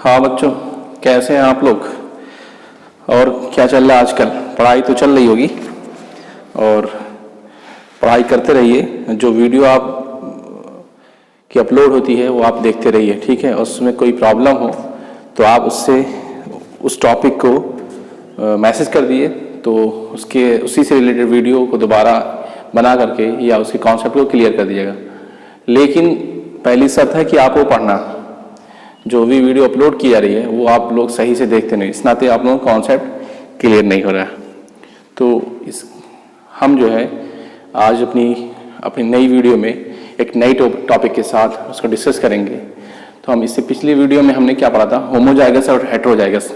हाँ बच्चों, कैसे हैं आप लोग और क्या चल रहा है आजकल? पढ़ाई तो चल रही होगी और पढ़ाई करते रहिए। जो वीडियो आप की अपलोड होती है वो आप देखते रहिए, ठीक है। और उसमें कोई प्रॉब्लम हो तो आप उस टॉपिक को मैसेज कर दिए तो उसी से रिलेटेड वीडियो को दोबारा बना करके या उसके कॉन्सेप्ट को क्लियर कर दीजिएगा। लेकिन पहली शर्त है कि आप वो पढ़ना, जो भी वीडियो अपलोड की जा रही है वो आप लोग सही से देखते नहीं, इस नाते आप लोगों का कॉन्सेप्ट क्लियर नहीं हो रहा है। तो हम जो है आज अपनी नई वीडियो में एक नई टॉपिक के साथ उसको डिस्कस करेंगे। तो हम इससे पिछली वीडियो में हमने क्या पढ़ा था, होमोजाइगस और हेटेरोजाइगस।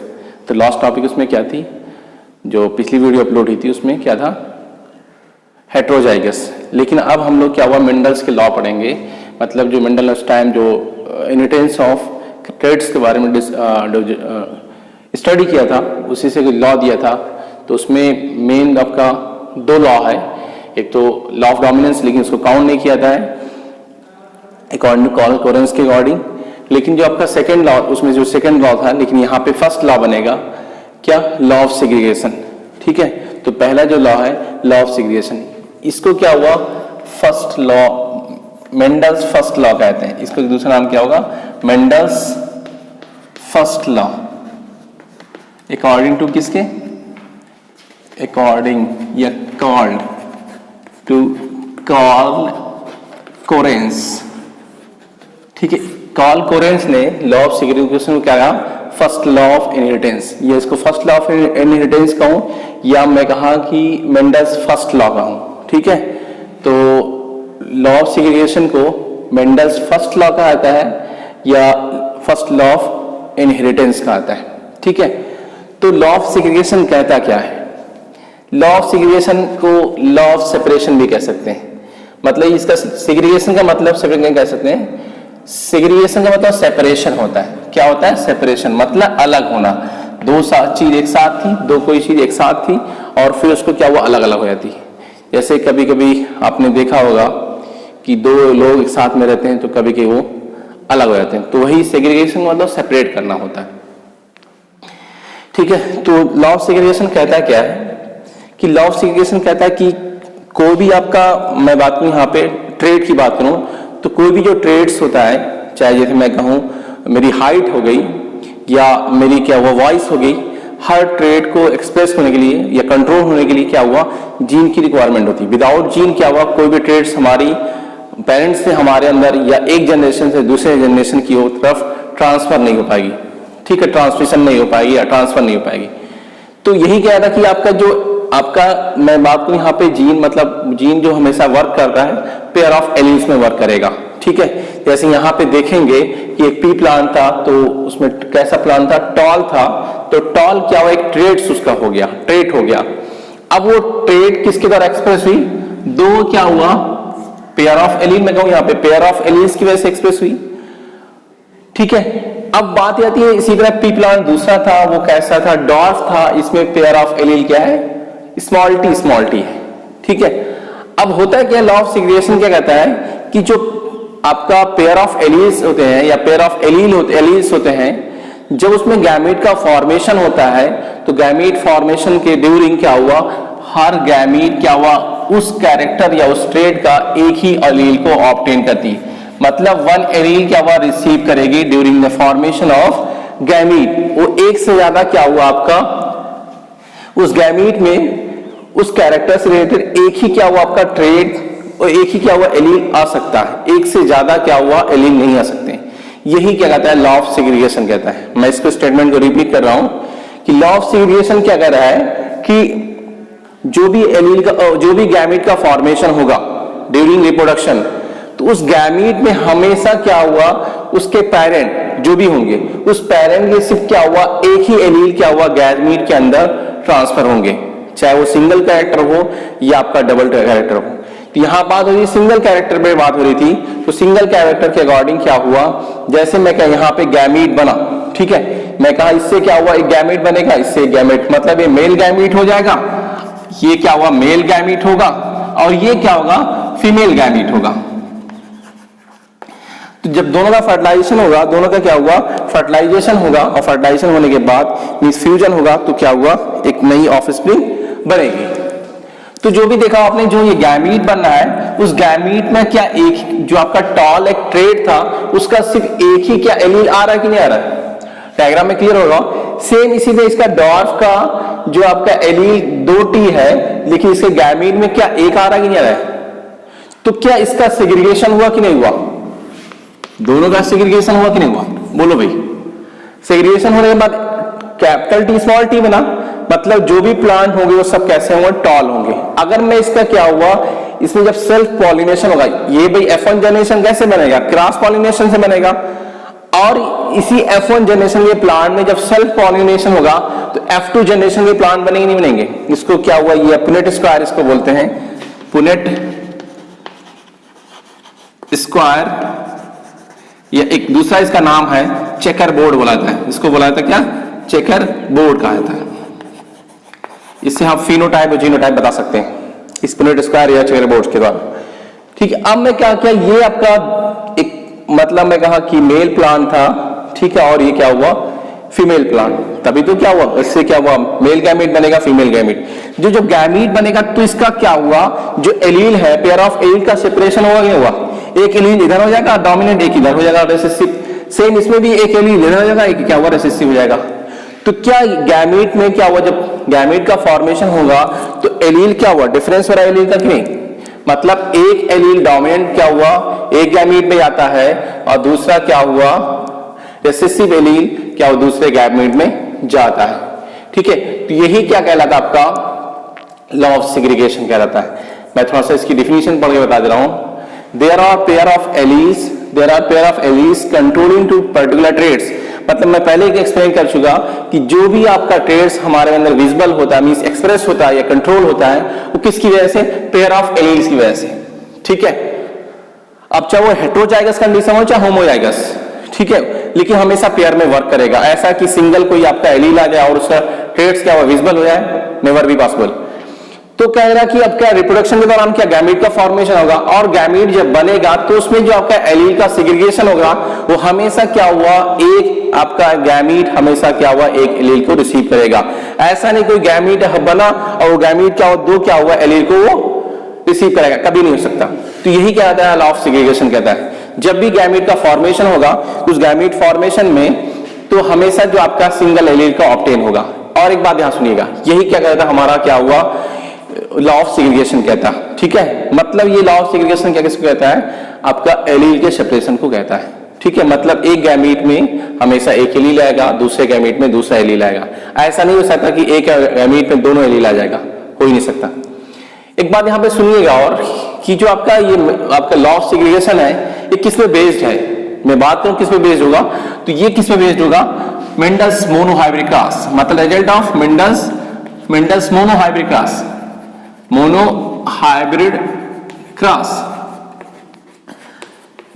तो लास्ट टॉपिक उसमें क्या थी, जो पिछली वीडियो अपलोड हुई थी उसमें क्या था, हेटेरोजाइगस। लेकिन अब हम लोग क्या हुआ, मेंडल्स के लॉ पढ़ेंगे। मतलब जो मेंडल उस टाइम जो इनहेरिटेंस ऑफ ट्रेड्स के बारे में स्टडी किया था, उसी से लॉ दिया था। तो उसमें मेन आपका दो लॉ है, एक तो लॉ ऑफ डोमिनेंस, लेकिन उसको काउंट नहीं किया था अकॉर्डिंग टू कार्ल कोरेंस के अकॉर्डिंग। लेकिन जो आपका सेकंड लॉ, उसमें जो सेकंड लॉ था, लेकिन यहाँ पे फर्स्ट लॉ बनेगा क्या, लॉ ऑफ सेग्रीगेशन, ठीक है। तो पहला जो लॉ है लॉ ऑफ सेग्रीगेशन, इसको क्या हुआ, first law, Mendel's first law कहते हैं इसको। दूसरा नाम क्या होगा, Mendel's first law. According to किसके, अकॉर्डिंग या कॉल्ड टू कार्ल कोरेंस, ठीक है। कार्ल कोरेंस ने लॉ ऑफ सेग्रीगेशन को क्या कहा, फर्स्ट लॉ ऑफ इनहेरिटेंस। ये इसको फर्स्ट लॉ ऑफ इनहेरिटेंस कहूं या मैं कहा कि मेंडल्स फर्स्ट लॉ कहूं, ठीक है। तो लॉ ऑफ सेग्रीगेशन को मेंडल्स फर्स्ट लॉ कहा जाता है या फर्स्ट लॉ ऑफ इनहेरिटेंस कहा जाता है, ठीक है। तो लॉ ऑफ सेग्रीगेशन कहता क्या है, लॉ ऑफ सेग्रीगेशन को लॉ ऑफ सेपरेशन भी कह सकते हैं। मतलब इसका सेग्रीगेशन का मतलब सेपरेशन कह सकते हैं। सेग्रीगेशन का मतलब सेपरेशन होता है। क्या होता है, सेपरेशन मतलब अलग होना। दो चीज एक साथ थी, दो कोई चीज एक साथ थी और फिर उसको क्या हुआ, अलग अलग हो जाती है। जैसे कभी कभी आपने देखा होगा कि दो लोग एक साथ में रहते हैं तो कभी कभी वो अलग हो जाते हैं, तो वही सेग्रीगेशन मतलब सेपरेट करना होता है, ठीक है। तो लॉ ऑफ सेग्रीगेशन कहता है क्या है कि लॉ ऑफ सेग्रीगेशन कहता है कि कोई भी आपका, मैं बात करूं यहाँ पे ट्रेड की बात करूं, तो कोई भी जो ट्रेड्स होता है, चाहे जैसे मैं कहूँ मेरी हाइट हो गई या मेरी क्या हुआ वॉइस हो गई, हर ट्रेड को एक्सप्रेस होने के लिए या कंट्रोल होने के लिए क्या हुआ, जीन की रिक्वायरमेंट होती है। विदाउट जीन क्या हुआ, कोई भी ट्रेड्स हमारी पेरेंट्स से हमारे अंदर या एक जनरेशन से दूसरे जनरेशन की तरफ ट्रांसफर नहीं हो पाएगी, ठीक है, ट्रांसमिशन नहीं हो पाएगी या ट्रांसफर नहीं हो पाएगी। तो यही क्या था कि आपका मैं बात करूं यहाँ पे जीन, मतलब जीन जो हमेशा वर्क करता है पेयर ऑफ एलील्स में वर्क करेगा, ठीक है। जैसे यहाँ पे देखेंगे कि एक पी प्लांट था, तो उसमें कैसा प्लांट था, टॉल था। तो टॉल क्या हुआ, एक ट्रेट उसका हो गया, ट्रेट हो गया। अब वो ट्रेट किसके द्वारा एक्सप्रेस हुई, दो क्या हुआ, पेयर ऑफ एलील, मैं कहूं यहाँ पे पेयर ऑफ एलील्स की वजह से एक्सप्रेस हुई, ठीक है। अब बात आती है इसी तरह पी प्लांट दूसरा था, वो कैसा था, डॉर्फ था, इसमें पेयर ऑफ एलील क्या है, स्मॉल टी है, ठीक है। अब होता है क्या, लॉ ऑफ सेग्रीगेशन क्या कहता है कि जो आपका पेयर ऑफ एलील्स होते हैं या पेयर ऑफ एलील्स होते हैं, जब उसमें गैमीट का फॉर्मेशन होता है तो गैमीट फॉर्मेशन के ड्यूरिंग क्या हुआ, हर गैमीट क्या हुआ, उस कैरेक्टर या उस ट्रेड का एक ही एलील को ऑब्टेन करती, मतलब वन एलील क्या हुआ रिसीव करेगी during the formation of gamete. वो एक से ज्यादा क्या हुआ आपका उस गैमीट में उस कैरेक्टर से रिलेटेड एक ही क्या हुआ आपका ट्रेड और एक ही क्या हुआ एलील आ सकता है, एक से ज्यादा क्या हुआ एलील नहीं आ सकते। यही क्या कहता है, लॉ ऑफ सेग्रीगेशन कहता है। मैं इसको स्टेटमेंट को रिपीट कर रहा हूं कि लॉ ऑफ सेग्रीगेशन क्या कह रहा है कि जो भी एलील का, जो भी गैमीट का फॉर्मेशन होगा ड्यूरिंग रिप्रोडक्शन, तो उस गैमीट में हमेशा क्या हुआ, उसके पेरेंट जो भी होंगे उस पेरेंट के सिर्फ क्या हुआ एक ही एलील क्या हुआ गैमीट के अंदर ट्रांसफर होंगे, चाहे वो सिंगल कैरेक्टर हो या आपका डबल कैरेक्टर हो। तो यहां बात हो रही सिंगल कैरेक्टर पे बात हो रही थी, तो सिंगल कैरेक्टर के अकॉर्डिंग क्या हुआ, जैसे मैं क्या यहाँ पे गैमीट बना, ठीक है, मैं कहा इससे क्या हुआ एक गैमीट बनेगा, इससे एक गैमीट, मतलब ये मेल गैमीट हो जाएगा, ये क्या हुआ मेल गैमीट होगा और ये क्या होगा फीमेल गैमीट होगा। तो जब दोनों का फर्टिलाइजेशन होगा, दोनों का क्या हुआ, फर्टिलाइजेशन होगा, और फर्टिलाइजेशन होने के बाद मींस फ्यूजन होगा, तो क्या हुआ, एक नई ऑफस्प्रिंग बनेगी। तो जो भी देखा आपने, जो ये गैमीट बन रहा है, उस गैमीट में क्या एक जो आपका टॉल एक ट्रेड था, उसका सिर्फ एक ही क्या एलील आ रहा है कि नहीं आ रहा है, डायग्राम में क्लियर होगा। सेम इसी तरह इसका डॉर्फ का जो आपका एलील 2T है, लेकिन इसके गैमीट में क्या एक आ रहा है कि नहीं आ रहा है, तो क्या इसका सेग्रीगेशन हुआ कि नहीं हुआ, दोनों का सेग्रीगेशन हुआ कि नहीं हुआ, बोलो भाई। सेग्रीगेशन होने के बाद कैपिटल टी स्मॉल टी बना, मतलब जो भी प्लांट होंगे वो सब कैसे होंगे, टॉल होंगे। अगर मैं इसका क्या हुआ, इसमें जब सेल्फ पॉलिनेशन होगा, ये भाई F1 जनरेशन कैसे बनेगा, क्रॉस पॉलिनेशन से बनेगा, और इसी F1 जनरेशन के प्लांट में जब सेल्फ पॉलिनेशन होगा तो F2 जनरेशन के प्लांट बनेंगे नहीं बनेंगे। इसको क्या हुआ, ये पुनेट स्क्वायर इसको बोलते हैं, पुनेट स्क्वायर, या एक दूसरा इसका नाम है चेकर बोर्ड बोला जाता है, इसको बोला जाता है क्या, चेकर बोर्ड कहा जाता है। इससे हम फिनोटाइप और जीनोटाइप बता सकते हैं इस पुनेट स्क्वायर या चेकर बोर्ड के द्वारा। ठीक है, अब मैं क्या किया, ये आपका एक मतलब मैं कहा कि मेल प्लांट था, ठीक है, और ये क्या हुआ, फीमेल प्लांट, तभी तो क्या हुआ, इससे क्या हुआ, मेल गैमीट बनेगा, फीमेल गैमीट। जो गैमीट बनेगा तो इसका क्या हुआ, जो एलील है, पेयर ऑफ एलील का सेपरेशन हुआ क्या हुआ, एक एलील इधर हो जाएगा डोमिनेंट, एक इधर हो जाएगा रिसेसिव। सेम इसमें भी एक एलील इधर हो जाएगा, एक क्या हुआ रिसेसिव हो जाएगा। तो क्या गैमीट में क्या हुआ, जब गैमीट का फॉर्मेशन होगा तो एलील क्या हुआ, डिफरेंस हो रहा है एलील का कि नहीं, मतलब एक एलील डोमिनेंट क्या हुआ, एक गैमीट में जाता है, और दूसरा क्या हुआ, रिसेसिव एलील क्या हुआ, दूसरे गैमीट में जाता है। ठीक है, तो यही क्या कहलाता है, आपका लॉ ऑफ सेग्रीगेशन कहलाता है। मैं थोड़ा सा इसकी डिफिनीशन पढ़ के बता दे रहा हूं। There are pair of alleles controlling two particular traits, मतलब मैं पहले ही एक्सप्लेन कर चुका कि जो भी आपका ट्रेड्स हमारे अंदर विजिबल होता है, मींस एक्सप्रेस होता है या कंट्रोल होता है, वो किसकी वजह से, पेयर ऑफ एलील्स की वजह से। ठीक है, अब चाहे वो हेटेरोजाइगस कंडीशन हो चाहे होमोजाइगस, ठीक है, लेकिन हमेशा पेयर में वर्क करेगा। ऐसा कि सिंगल कोई आपका एलील आ जाए और उसका ट्रेड्स क्या हो विजिबल हो जाए, नेवर बी पॉसिबल। तो कह रहा कि अब क्या रिप्रोडक्शन के दौरान क्या गैमीट का फॉर्मेशन होगा, और गैमीट जब बनेगा तो उसमें जो आपका एलील का सेग्रीगेशन होगा वो हमेशा क्या हुआ, एक आपका गैमीट हमेशा क्या हुआ, एक एलील को रिसीव करेगा। ऐसा नहीं कोई गैमीट बना और वो गैमीट क्या हुआ, दो क्या हुआ एलील को वो रिसीव करेगा, कभी नहीं हो सकता। तो यही कहता है लॉ ऑफ सेग्रीगेशन, कहता है जब भी गैमीट का फॉर्मेशन होगा उस गैमीट फॉर्मेशन में तो हमेशा जो आपका सिंगल एलील का ऑब्टेन होगा। और एक बात यहां सुनिएगा, यही क्या कहता है, हमारा क्या हुआ, लॉ ऑफ सेग्रीगेशन कहता है। ठीक है, मतलब ये लॉ ऑफ सेग्रीगेशन क्या किसको कहता है, आपका एलील के सेपरेशन को कहता है। ठीक है, मतलब एक गैमीट में हमेशा एक एलील आएगा, दूसरे गैमीट में दूसरा एलील आएगा। ऐसा नहीं हो सकता कि एक गैमीट में दोनों एलील आ जाएगा, हो ही नहीं सकता। एक बात यहां पे सुनिएगा और कि जो आपका ये आपका लॉ ऑफ सेग्रीगेशन है ये किस पे बेस्ड है, मैं बात करूं किस पे बेस्ड होगा, तो ये किस पे बेस्ड होगा, मेंडल्स मोनोहाइब्रिड क्रॉस, मतलब result of Mendel's monohybrid cross, monohybrid cross,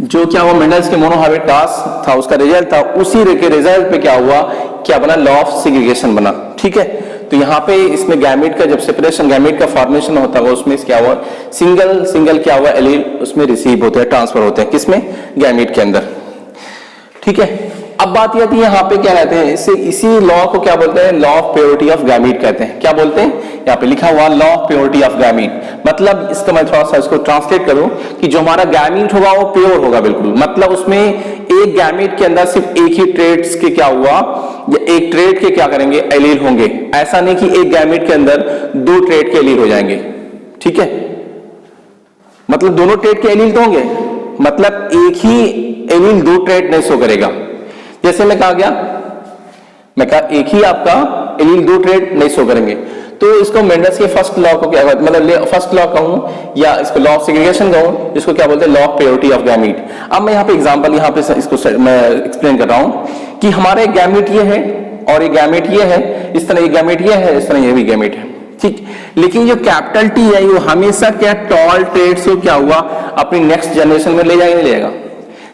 जो क्या हुआ मेंडल्स के मोनोहाइब्रिड क्रॉस था उसका रिजल्ट था, उसी के रिजल्ट पे क्या हुआ, क्या बना, लॉ ऑफ सेग्रीगेशन बना। ठीक है, तो यहाँ पे इसमें गैमीट का जब सेपरेशन गैमीट का फॉर्मेशन होता है उसमें क्या हुआ, सिंगल क्या हुआ एलील उसमें रिसीव होते हैं, ट्रांसफर होते हैं, किसमें, गैमीट के अंदर। ठीक है, अब बात यह थी यहाँ पे क्या कहते हैं, इसी लॉ को क्या बोलते हैं, law of purity of gamete कहते हैं। क्या बोलते हैं, यहाँ पे लिखा हुआ law of purity of gamete, मतलब इसका मैं थोड़ा सा इसको ट्रांसलेट करूं कि जो हमारा गैमीट होगा वो प्योर होगा बिल्कुल, मतलब उसमें एक गैमीट के अंदर सिर्फ एक ही ट्रेड्स के क्या हुआ, या एक ट्रेड के क्या करेंगे, एलील होंगे। ऐसा नहीं कि एक गैमीट के अंदर दो ट्रेड के एलील हो जाएंगे। ठीक है, मतलब दोनों ट्रेड के एलील तो होंगे, मतलब एक ही एलील दो ट्रेड नहीं शो करेगा। जैसे मैं कहा गया, मैं कहा एक ही आपका एलील दो ट्रेड नहीं शो करेंगे, तो इसको मेंडल्स के फर्स्ट लॉ को क्या, मतलब फर्स्ट लॉ कहूं या इसको लॉ ऑफ सेग्रीगेशन कहूं, जिसको क्या बोलते हैं, law of purity of gamete. अब मैं यहाँ पे एग्जांपल यहाँ पे इसको मैं एक्सप्लेन कर रहा हूं कि हमारे गैमीट ये है और ये गैमीट ये है, इस तरह ये गैमीट ये है, इस तरह ये भी गैमीट है। ठीक, लेकिन जो कैपिटल टी है वो हमेशा क्या टॉल ट्रेड्स को क्या हुआ अपनी नेक्स्ट जनरेशन में ले जाएगा, नहीं ले जाएगा।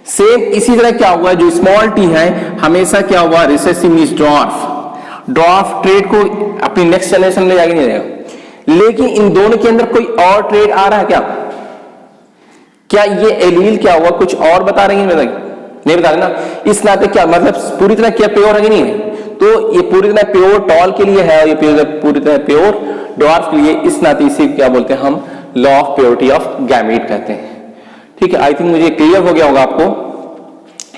सेम इसी तरह क्या हुआ, जो स्मॉल टी है हमेशा क्या हुआ, रिसेसिव मींस ड्वार्फ ट्रेड को अपनी नेक्स्ट जनरेशन में ले जाएगा, नहीं जाएगा। लेकिन इन दोनों के अंदर कोई और ट्रेड आ रहा है क्या ये एलील क्या हुआ कुछ और बता रही है, नहीं बता रहे ना, इस नाते क्या मतलब पूरी तरह क्या प्योर है कि नहीं है, तो ये पूरी तरह प्योर टॉल के लिए है, ये पूरी तरह प्योर ड्वार्फ के लिए, इस नाते इसे क्या बोलते हैं हम, law of purity of gamete कहते हैं। ठीक है, आई थिंक मुझे क्लियर हो गया होगा आपको।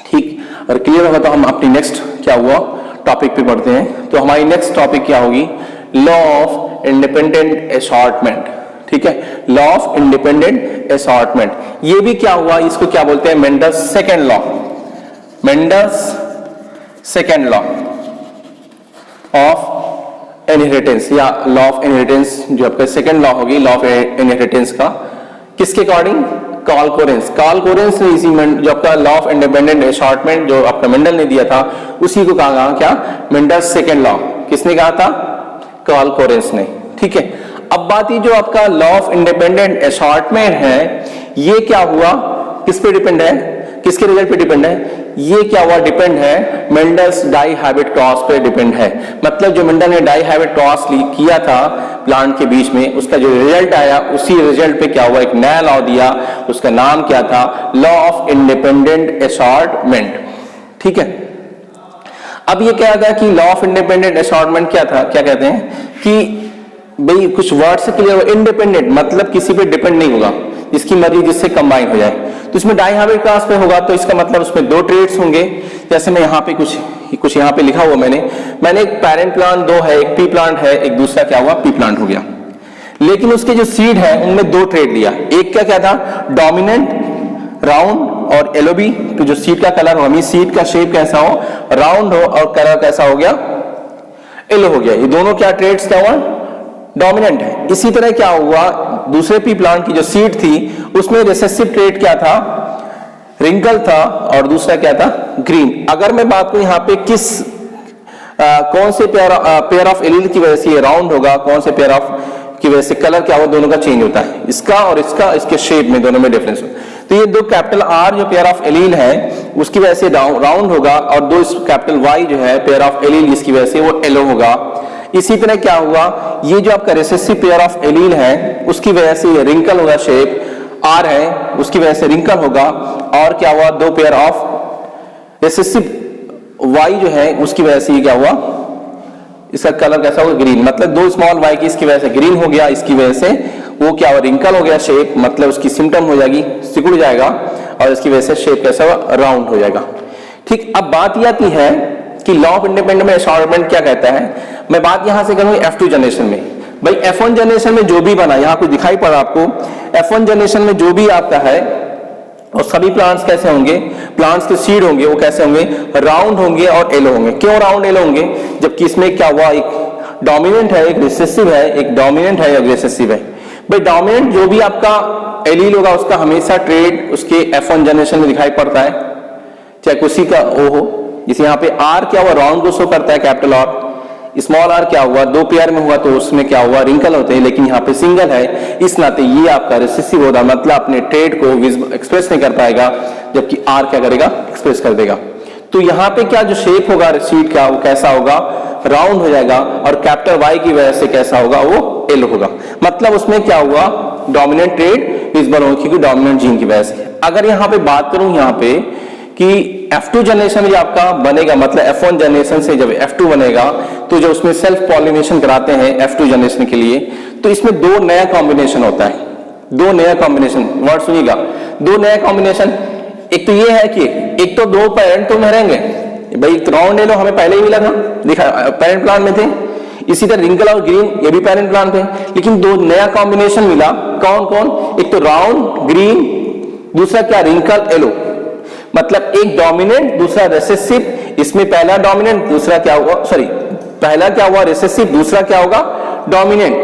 ठीक, और क्लियर होगा तो हम अपनी नेक्स्ट क्या हुआ टॉपिक पे बढ़ते हैं। तो हमारी नेक्स्ट टॉपिक क्या होगी, लॉ ऑफ इंडिपेंडेंट असॉर्टमेंट। ठीक है, लॉ ऑफ इंडिपेंडेंट असॉर्टमेंट, ये भी क्या हुआ, इसको क्या बोलते हैं, Mendel's second law, Mendel's second law of inheritance, या लॉ ऑफ इनहेरिटेंस जो आपका सेकेंड लॉ होगी, लॉ ऑफ इनहेरिटेंस का, किसके according, Carl Correns. Carl Correns ने इसी जो आपका लॉ ऑफ इंडिपेंडेंट असॉर्टमेंट जो आपका मेंडल ने दिया था, उसी को कहा क्या, मेंडल्स सेकेंड लॉ, किसने कहा था, कार्ल कोरेंस ने। ठीक है, अब बात ये जो आपका लॉ ऑफ इंडिपेंडेंट असॉर्टमेंट है, ये क्या हुआ, किस पे डिपेंड है, किसके रिजल्ट पे डिपेंड है, ये क्या हुआ, डिपेंड है मेंडल्स डाई हैबिट क्रॉस पे डिपेंड है। मतलब जो मेंडल ने डाई हैबिट क्रॉस किया था प्लांट के बीच में, उसका जो रिजल्ट आया, उसी रिजल्ट पे क्या हुआ, एक नया लॉ दिया, उसका नाम क्या था, लॉ ऑफ इंडिपेंडेंट असॉर्टमेंट। ठीक है, अब ये क्या था कि लॉ ऑफ इंडिपेंडेंट असॉर्टमेंट क्या था, क्या कहते हैं कि भाई कुछ वर्ड से क्लियर, इंडिपेंडेंट मतलब किसी पे डिपेंड नहीं होगा, जिसकी मर्जी जिससे कंबाइन हो जाए। तो इसमें डाई हैबिट क्रॉस पे होगा, तो इसका मतलब उसमें दो ट्रेड्स होंगे। जैसे मैं यहाँ पे कुछ यहाँ पे लिखा हुआ मैंने एक पेरेंट प्लांट दो है, एक पी प्लांट है, एक दूसरा क्या हुआ, पी प्लांट हो गया। लेकिन उसके जो सीड है उनमें दो ट्रेड लिया, एक का क्या था, डोमिनेंट राउंड और एलोबी, तो जो सीड का कलर हो, सीड का शेप कैसा हो, राउंड हो, और कलर कैसा हो गया, येलो हो गया। ये दोनों क्या ट्रेड्स क्या हुआ, डोमिनेंट है। इसी तरह क्या हुआ, दूसरे पी प्लांट की जो सीड थी उसमें रिसेसिव ट्रेड क्या था, रिंकल था, और दूसरा क्या था, ग्रीन। अगर मैं बात करूं यहाँ पे किस कौन से पेयर ऑफ एलील की वजह से ये राउंड होगा, कौन से पेयर ऑफ की वजह से कलर क्या होगा, दोनों का चेंज होता है, इसका और इसका, इसके शेप में दोनों में डिफरेंस हो। तो ये दो कैपिटल आर जो पेयर ऑफ एलील है उसकी वजह से राउंड होगा, और दो कैपिटल वाई जो है पेयर ऑफ एलील, इसकी वजह से वो येलो होगा। इसी तरह क्या हुआ, ये जो आपका रिसेसिव पेयर ऑफ एलील है उसकी वजह से ये रिंकल होगा, शेप आर है उसकी वजह से रिंकल होगा। और क्या हुआ, दो पेयर ऑफ रिसेसिव वाई जो है उसकी वजह से ये क्या हुआ, इसका कलर कैसा होगा, ग्रीन। मतलब दो स्मॉल वाई की इसकी वजह से ग्रीन हो गया, इसकी वजह से वो क्या हुआ, रिंकल हो गया शेप, मतलब उसकी सिम्टम हो जाएगी, सिकुड़ जाएगा, और इसकी वजह से शेप कैसा हुआ, राउंड हो जाएगा। ठीक, अब बात यह आती है कि लॉ ऑफ इंडिपेंडेंट असॉर्टमेंट क्या कहता है। मैं बात यहां से करूंगा F2 जनरेशन में। भाई F1 जनरेशन में जो भी बना, यहां कुछ दिखाई पड़ा आपको, F1 जनरेशन में जो भी आपका है, और सभी प्लांट्स कैसे होंगे, प्लांट्स के सीड होंगे वो कैसे होंगे, राउंड होंगे और येलो होंगे। क्यों राउंड येलो होंगे, जबकि इसमें क्या हुआ, एक डोमिनेंट है, एक रिसेसिव है, एक डोमिनेंट है, एक रिसेसिव है। भाई डोमिनेंट जो भी आपका एलील होगा उसका हमेशा ट्रेड उसके F1 जनरेशन में दिखाई पड़ता है, चाहे उसी का ओ हो। जैसे यहाँ पे आर क्या हुआ, राउंड को शो करता है, कैपिटल आर। स्मॉल आर क्या हुआ, दो पेयर में हुआ तो उसमें क्या हुआ, रिंकल होते हैं, लेकिन यहाँ पे सिंगल है, इस नाते ये आपका रिसेसिव होगा, मतलब अपने ट्रेड को एक्सप्रेस नहीं कर पाएगा, जबकि आर क्या करेगा, एक्सप्रेस कर देगा। तो यहाँ पे क्या जो शेप होगा सीड का वो कैसा होगा, राउंड हो जाएगा, और कैपिटल वाई की वजह से कैसा होगा, वो एल होगा। मतलब उसमें क्या हुआ, डोमिनेंट ट्रेड विजिबल होगा, क्योंकि डोमिनेंट जीन की वजह से। अगर यहाँ पे बात करूं यहाँ पे कि F2 जनरेशन में आपका बनेगा, मतलब F1 जनरेशन से जब F2 बनेगा, तो जो उसमें सेल्फ पॉलिनेशन कराते हैं F2 जनरेशन के लिए, तो इसमें दो नया कॉम्बिनेशन होता है, दो नया कॉम्बिनेशन, वर्ड सुनिएगा, दो नया कॉम्बिनेशन। एक तो ये है कि एक तो दो पेरेंट तो रहेंगे, भाई राउंड येलो हमें पहले ही मिला था, दिखा पेरेंट प्लांट में थे। इसी तरह रिंकल और ग्रीन ये भी पेरेंट प्लांट थे, लेकिन दो नया कॉम्बिनेशन मिला। कौन कौन, एक तो राउंड ग्रीन, दूसरा क्या, रिंकल येलो। मतलब एक डोमिनेंट दूसरा रिसेसिव, इसमें पहला डोमिनेंट दूसरा क्या होगा, सॉरी पहला क्या हुआ रिसेसिव, दूसरा क्या होगा डोमिनेंट,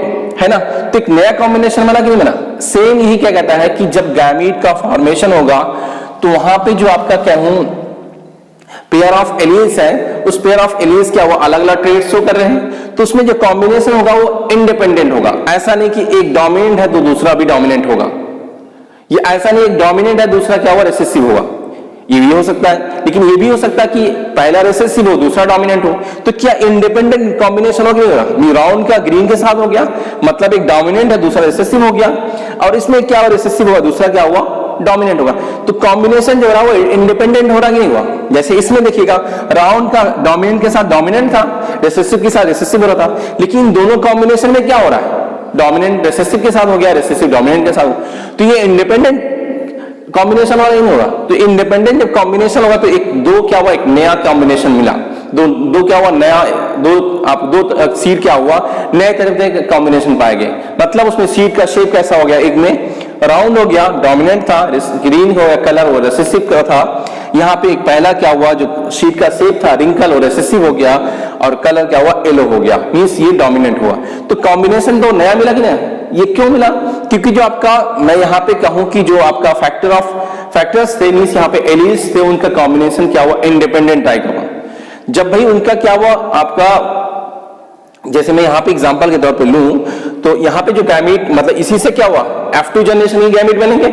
है ना। तो एक नया कॉम्बिनेशन बना कि नहीं बना। सेम यही क्या कहता है कि जब गैमीट का फॉर्मेशन होगा तो वहां पे जो आपका क्या हूं पेयर ऑफ एलील्स है, उस पेयर ऑफ एलील्स क्या हुआ, अलग अलग ट्रेड शो कर रहे हैं, तो उसमें जो कॉम्बिनेशन होगा वो इंडिपेंडेंट होगा। ऐसा नहीं कि एक डोमिनेंट है तो दूसरा भी डोमिनेंट होगा, ये ऐसा नहीं एक डोमिनेंट है दूसरा क्या हुआ रिसेसिव होगा, ये भी हो सकता है। लेकिन ये भी हो सकता है कि पहला रिसेसिव हो दूसरा डोमिनेंट हो, तो क्या इंडिपेंडेंट कॉम्बिनेशन हो गया, राउंड का ग्रीन के साथ हो गया, मतलब एक डोमिनेंट है दूसरा रिसेसिव हो गया, और इसमें क्या हुआ रिसेसिव हुआ दूसरा क्या हुआ डोमिनेंट होगा। तो कॉम्बिनेशन जो रहा वो इंडिपेंडेंट हो रहा कि नहीं हुआ? जैसे इसमें देखिएगा राउंड का डोमिनेंट के साथ डोमिनेंट था, रिसेसिव के साथ रिसेसिव हो रहा था, लेकिन दोनों कॉम्बिनेशन में क्या हो रहा है? डोमिनेंट रिसेसिव के साथ हो गया, रिसेसिव डोमिनेंट के साथ हो, तो ये इंडिपेंडेंट कॉम्बिनेशन वाला नहीं होगा। तो इंडिपेंडेंट जब कॉम्बिनेशन होगा तो एक दो क्या हुआ, एक नया कॉम्बिनेशन मिला, दो क्या हुआ, नया दो सीड क्या हुआ, नए तरह के कॉम्बिनेशन पाए गए। मतलब उसमें सीड का शेप कैसा हो गया, एक में राउंड हो गया, डोमिनेंट था, ग्रीन हो गया, कलर वो रिसेसिव का था। यहाँ पे एक पहला क्या हुआ, जो शीट का शेप था रिंकल और रिसेसिव हो गया, और कलर क्या हुआ, येलो हो गया, मींस ये डोमिनेंट हुआ। तो कॉम्बिनेशन तो नया मिला कि नहीं? ये क्यों मिला? क्योंकि जो आपका, मैं यहाँ पे कहूं कि जो आपका फैक्टर्स थे, मींस यहाँ पे एलिमेंट्स थे, उनका कॉम्बिनेशन क्या हुआ, इंडिपेंडेंट टाइप हुआ। जब भाई उनका क्या हुआ आपका, जैसे मैं यहाँ पे एग्जांपल के तौर पे लूं, तो यहाँ पे जो गैमीट, मतलब इसी से क्या हुआ, F2 जनरेशन की गैमीट बनेंगे,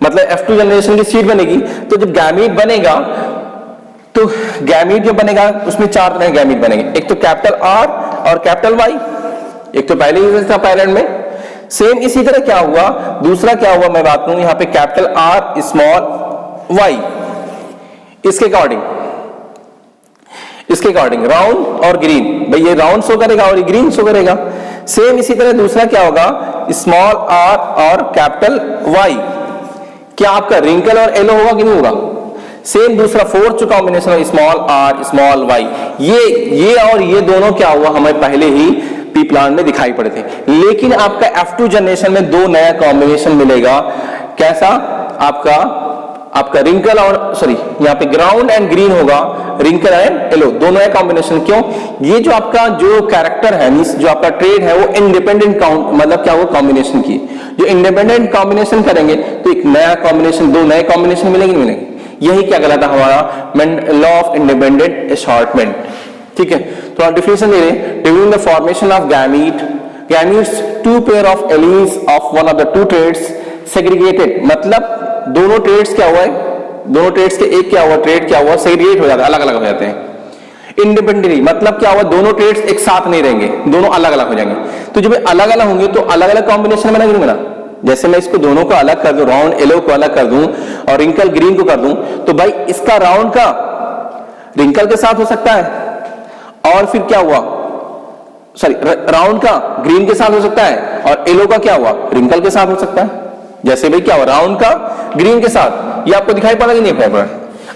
मतलब F2 जनरेशन की सीड बनेगी। तो जब गैमीट बनेगा, तो गैमीट जो बनेगा उसमें चार तरह के गैमीट बनेंगे, एक तो कैपिटल R और कैपिटल Y, एक तो पहले ही था पेरेंट में। सेम इसी तरह क्या हुआ, दूसरा क्या हुआ, मैं बात करूं यहाँ पे कैपिटल R स्मॉल y, इसके अकॉर्डिंग राउंड और ग्रीन, भाई ये राउंड शो करेगा और ये ग्रीन शो करेगा। सेम इसी तरह दूसरा क्या होगा, स्मॉल r और कैपिटल Y, क्या आपका रिंकल और येलो होगा कि नहीं होगा? सेम दूसरा फोर्थ जो कॉम्बिनेशन है स्मॉल r स्मॉल y, ये और ये दोनों क्या हुआ, हमें पहले ही पी प्लांट में दिखाई पड़े थे। लेकिन आपका F2 जनरेशन में दो नया कॉम्बिनेशन मिलेगा, कैसा, आपका रिंकल और सॉरी यहाँ पे ग्राउंड एंड ग्रीन होगा, रिंकल एंड येलो, दो नया कॉम्बिनेशन। क्यों? ये जो आपका जो कैरेक्टर है, मींस जो आपका ट्रेड है, वो इंडिपेंडेंट मतलब क्या, वो कॉम्बिनेशन की, जो इंडिपेंडेंट कॉम्बिनेशन करेंगे तो एक नया कॉम्बिनेशन, दो नए कॉम्बिनेशन मिलेंगे नहीं मिलेंगे? यही क्या कहलाता है हमारा लॉ ऑफ इंडिपेंडेंट असॉर्टमेंट। ठीक है, तो आप डिफिनेशन दे रहे हैं, during the formation of gametes two pair of elements of one of the two traits segregated, मतलब दोनों ट्रेड्स क्या हुआ है, दोनों ट्रेड्स के एक क्या हुआ, ट्रेड क्या हुआ, सेग्रीगेट हो जाता है, अलग अलग हो जाते हैं। इंडिपेंडेंटली मतलब क्या हुआ, दोनों ट्रेड्स एक साथ नहीं रहेंगे, दोनों अलग अलग हो जाएंगे। तो जब अलग अलग होंगे तो अलग अलग कॉम्बिनेशन बना कि नहीं बना? जैसे मैं इसको दोनों को अलग कर दूं, राउंड येलो को अलग कर दूं और रिंकल ग्रीन को कर दूं, तो भाई इसका राउंड का रिंकल के साथ हो सकता है, और फिर क्या हुआ, सॉरी राउंड का ग्रीन के साथ हो सकता है, और येलो का क्या हुआ, रिंकल के साथ हो सकता है। जैसे भाई क्या हुआ, राउंड का ग्रीन के साथ, ये आपको दिखाई पड़ा कि नहीं पड़ा?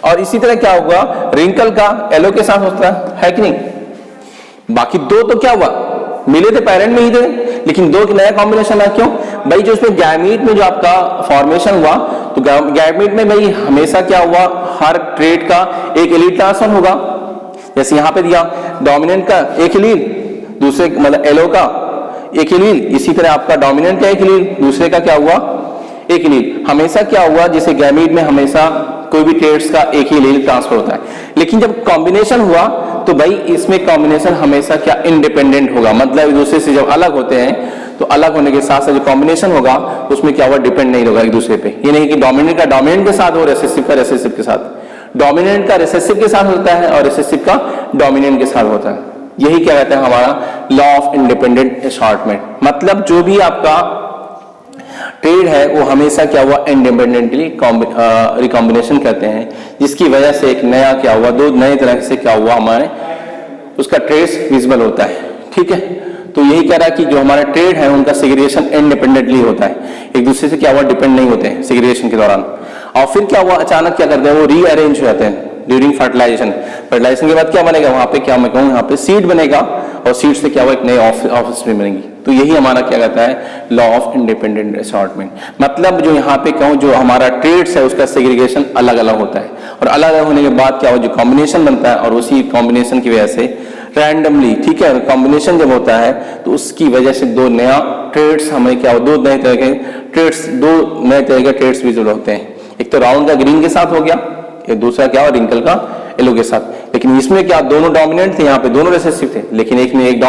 और इसी तरह क्या हुआ, रिंकल का येलो के साथ होता है कि नहीं? बाकी दो तो क्या हुआ, मिले थे पेरेंट में ही थे, लेकिन दो नया कॉम्बिनेशन है। क्यों भाई? जो उसमें गैमीट में जो आपका फॉर्मेशन हुआ, तो गैमीट में भाई हमेशा क्या हुआ, हर ट्रेड का एक एलील ट्रांसफर होगा। जैसे यहां पे दिया डोमिनेंट का एक एलील, दूसरे मतलब येलो का एक एलील, इसी तरह आपका डोमिनेंट का एक एलील, दूसरे का क्या हुआ, एक एलील। हमेशा क्या हुआ, जैसे गैमीट में हमेशा कोई भी ट्रेड्स का एक ही एलील ट्रांसफर होता है, लेकिन जब कॉम्बिनेशन हुआ तो भाई इसमें कॉम्बिनेशन हमेशा क्या, इंडिपेंडेंट होगा। मतलब एक दूसरे से जब अलग होते हैं तो अलग होने के साथ साथ जो कॉम्बिनेशन होगा उसमें क्या हुआ, डिपेंड नहीं होगा एक दूसरे पे। ये नहीं कि डोमिनेंट का डोमिनेंट के साथ हो, रिसेसिव का रिसेसिव के साथ, डोमिनेंट का रिसेसिव के साथ होता है और रिसेसिव का डोमिनेंट के साथ होता है। यही क्या कहते हैं हमारा लॉ ऑफ इंडिपेंडेंट असॉर्टमेंट। मतलब जो भी आपका ट्रेड है वो हमेशा क्या हुआ, इंडिपेंडेंटली रिकॉम्बिनेशन करते हैं, जिसकी वजह से एक नया क्या हुआ, दो नए तरह से क्या हुआ, हमारे उसका ट्रेस विजिबल होता है। ठीक है, तो यही कह रहा है कि जो हमारे ट्रेड है उनका सेग्रीगेशन इंडिपेंडेंटली होता है, एक दूसरे से क्या हुआ, डिपेंड नहीं होते हैं सेग्रीगेशन के दौरान। और फिर क्या हुआ, अचानक क्या करते हैं, वो रीअरेंज हो जाते हैं ड्यूरिंग फर्टिलाइजेशन। फर्टिलाइजेशन के बाद क्या बनेगा, वहां पे क्या मैं कहूँ, यहाँ पे सीड बनेगा और सीड से क्या हुआ, एक नई ऑफिस में बनेगी। तो यही हमारा क्या कहता है, लॉ ऑफ इंडिपेंडेंट असॉर्टमेंट। मतलब जो यहाँ पे कहूँ, जो हमारा ट्रेड्स है उसका सेग्रीगेशन अलग अलग होता है, और अलग अलग होने के बाद क्या हो, जो कॉम्बिनेशन बनता है, और उसी कॉम्बिनेशन की वजह से रैंडमली, ठीक है, कॉम्बिनेशन जब होता है तो उसकी वजह से दो नया ट्रेड्स हमें क्या हो, दो नए तरह के ट्रेड्स विजुअल होते हैं। एक तो राउंड का ग्रीन के साथ हो गया, एक दूसरा क्या हो, रिंकल का येलो के साथ। लेकिन इसमें क्या, दोनों डोमिनेंट थे, यहाँ पे दोनों रिसेसिव थे, लेकिन एक में एक